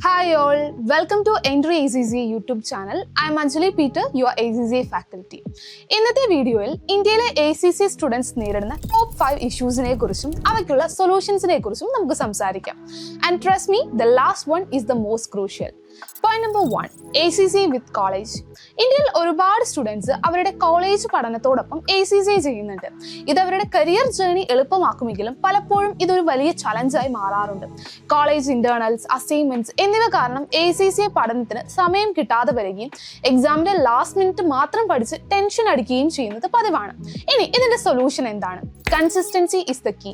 Hi all, welcome to Entry ACC YouTube channel. I am Anjali Peter, your ACCA faculty. ഇന്നത്തെ വീഡിയോയിൽ ഇന്ത്യയിലെ ACC students നേരിടുന്ന top 5 ഇഷ്യൂസിനെ കുറിച്ചും അവയ്ക്കുള്ള സൊല്യൂഷൻസിനെ കുറിച്ചും നമുക്ക് സംസാരിക്കാം. And trust me, the last one is the most crucial. Point number 1, ACC with college. ഇന്ത്യയിൽ ഒരുപാട് സ്റ്റുഡൻസ് അവരുടെ കോളേജ് പഠനത്തോടൊപ്പം ACC ചെയ്യുന്നുണ്ട്. ഇത് അവരുടെ കരിയർ ജേർണി എളുപ്പമാക്കുമെങ്കിലും പലപ്പോഴും ഇതൊരു വലിയ ചലഞ്ചായി മാറാറുണ്ട്. കോളേജ് ഇന്റേണൽസ്, അസൈൻമെന്റ്സ് എന്നിവ കാരണം ACC പഠനത്തിന് സമയം കിട്ടാതെ വരികയും എക്സാമിന്റെ ലാസ്റ്റ് മിനിറ്റ് മാത്രം പഠിച്ച് ടെൻഷൻ അടിക്കുകയും ചെയ്യുന്നത് പതിവാണ്. ഇനി ഇതിന്റെ സൊല്യൂഷൻ എന്താണ്? Consistency is the key.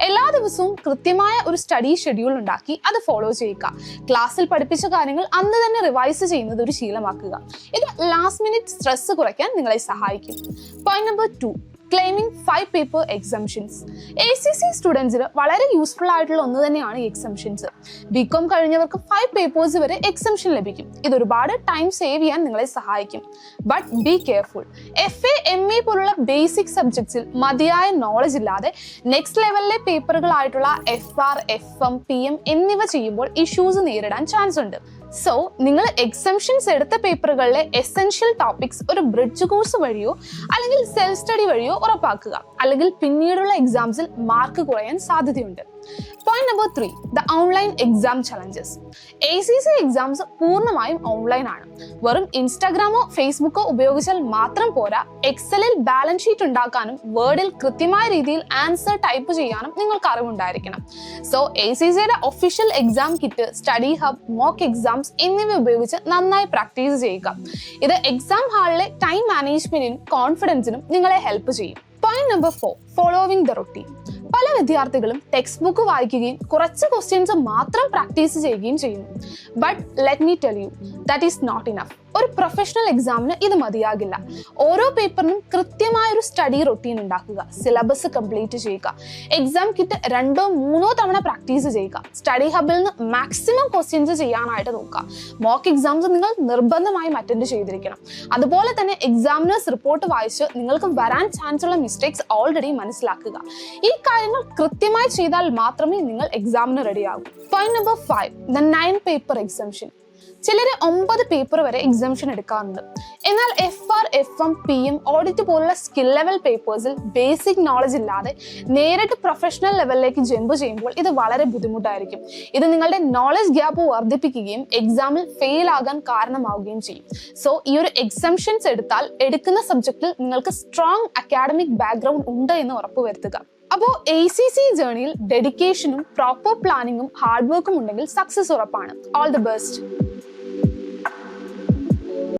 എല്ലാ ദിവസവും കൃത്യമായ ഒരു സ്റ്റഡി ഷെഡ്യൂൾ ഉണ്ടാക്കി അത് ഫോളോ ചെയ്യുക. ക്ലാസ്സിൽ പഠിപ്പിച്ച കാര്യങ്ങൾ അന്ന് തന്നെ റിവൈസ് ചെയ്യുന്നത് ഒരു ശീലമാക്കുക. ഇത് ലാസ്റ്റ് മിനിറ്റ് സ്ട്രെസ് കുറയ്ക്കാൻ നിങ്ങളെ സഹായിക്കും. Point number 2, claiming 5 paper exemptions. ACC സ്റ്റുഡൻസിന് വളരെ യൂസ്ഫുൾ ആയിട്ടുള്ള ഒന്ന് തന്നെയാണ് എക്സംഷൻസ്. BCom കഴിഞ്ഞവർക്ക് 5 പേപ്പേഴ്സ് വരെ എക്സംഷൻ ലഭിക്കും. ഇത് ഒരുപാട് ടൈം സേവ് ചെയ്യാൻ നിങ്ങളെ സഹായിക്കും. But be careful. FA, MA പോലുള്ള ബേസിക് സബ്ജക്ട്സിൽ മതിയായ നോളജ് ഇല്ലാതെ നെക്സ്റ്റ് ലെവലിലെ പേപ്പറുകളായിട്ടുള്ള FR, FM, PM എന്നിവ ചെയ്യുമ്പോൾ ഇഷ്യൂസ് നേരിടാൻ ചാൻസ് ഉണ്ട്. സോ നിങ്ങൾ എക്സംഷൻസ് എടുത്ത പേപ്പറുകളിലെ എസെൻഷ്യൽ ടോപ്പിക്സ് ഒരു ബ്രിഡ്ജ് കോഴ്സ് വഴിയോ അല്ലെങ്കിൽ സെൽഫ് സ്റ്റഡി വഴിയോ ഉറപ്പാക്കുക. അല്ലെങ്കിൽ പിന്നീടുള്ള എക്സാംസിൽ മാർക്ക് കുറയാൻ സാധ്യതയുണ്ട്. Point number 3, the online exam challenges. ACC exams പൂർണ്ണമായും ഓൺലൈൻ ആണ്. വെറും ഇൻസ്റ്റാഗ്രാമോ ഫേസ്ബുക്കോ ഉപയോഗിച്ചാൽ മാത്രം പോരാ. എക്സലിൽ ബാലൻസ് ഷീറ്റ് ഉണ്ടാക്കാനും വേർഡിൽ കൃത്യമായ രീതിയിൽ ആൻസർ ടൈപ്പ് ചെയ്യാനും നിങ്ങൾക്ക് അറിവുണ്ടായിരിക്കണം. സോ ACCയുടെ official exam kit, study hub, mock exams എന്നിവ ഉപയോഗിച്ച് നന്നായി പ്രാക്ടീസ് ചെയ്യുക. ഇത് എക്സാം ഹാളിലെ ടൈം മാനേജ്മെന്റിനും കോൺഫിഡൻസിനും നിങ്ങളെ ഹെൽപ്പ് ചെയ്യും. Point number 4, following the routine. പല വിദ്യാർത്ഥികളും ടെക്സ്റ്റ് ബുക്ക് വായിക്കുകയും കുറച്ച് ക്വസ്റ്റ്യൻസ് മാത്രം പ്രാക്ടീസ് ചെയ്യുകയും ചെയ്യുന്നു. But let me tell you, that is not enough. ഒരു പ്രൊഫഷണൽ എക്സാമിന് ഇത് മതിയാകില്ല. ഓരോ പേപ്പറിനും കൃത്യമായ ഒരു സ്റ്റഡി റൊട്ടീൻ ഉണ്ടാക്കുക. സിലബസ് കംപ്ലീറ്റ് ചെയ്യുക. എക്സാം കിറ്റ് 2 or 3 തവണ പ്രാക്ടീസ് ചെയ്യുക. സ്റ്റഡി ഹബിൽ നിന്ന് മാക്സിമം ക്വസ്റ്റ്യൻസ് ചെയ്യാനായിട്ട് നോക്കുക. മോക്ക് എക്സാംസ് നിങ്ങൾ നിർബന്ധമായും അറ്റൻഡ് ചെയ്തിരിക്കണം. അതുപോലെ തന്നെ എക്സാമിനേഴ്സ് റിപ്പോർട്ട് വായിച്ച് നിങ്ങൾക്ക് വരാൻ ചാൻസ് ഉള്ള മിസ്റ്റേക്സ് ഓൾറെഡി മനസ്സിലാക്കുക. ഈ കാര്യങ്ങൾ കൃത്യമായി ചെയ്താൽ മാത്രമേ നിങ്ങൾ എക്സാമിന് റെഡിയാകൂ. Point number 5, the 9 paper exemption. ചിലര് 9 പേപ്പർ വരെ എക്സംഷൻ എടുക്കാറുണ്ട്. എന്നാൽ FR, FM, PM, ഓഡിറ്റ് പോലുള്ള സ്കിൽ ലെവൽ പേപ്പേഴ്സിൽ ബേസിക് നോളജ് ഇല്ലാതെ നേരിട്ട് പ്രൊഫഷണൽ ലെവലിലേക്ക് ജമ്പ് ചെയ്യുമ്പോൾ ഇത് വളരെ ബുദ്ധിമുട്ടായിരിക്കും. ഇത് നിങ്ങളുടെ നോളജ് ഗ്യാപ്പ് വർദ്ധിപ്പിക്കുകയും എക്സാമിൽ ഫെയിൽ ആകാൻ കാരണമാവുകയും ചെയ്യും. സോ ഈ ഒരു എക്സംഷൻസ് എടുത്താൽ എടുക്കുന്ന സബ്ജക്റ്റിൽ നിങ്ങൾക്ക് സ്ട്രോങ് അക്കാഡമിക് ബാക്ക്ഗ്രൗണ്ട് ഉണ്ട് എന്ന് ഉറപ്പുവരുത്തുക. അപ്പോൾ ACC ജേർണിയിൽ ഡെഡിക്കേഷനും പ്രോപ്പർ പ്ലാനിങ്ങും ഹാർഡ് വർക്കും ഉണ്ടെങ്കിൽ സക്സസ് ഉറപ്പാണ്. All the best.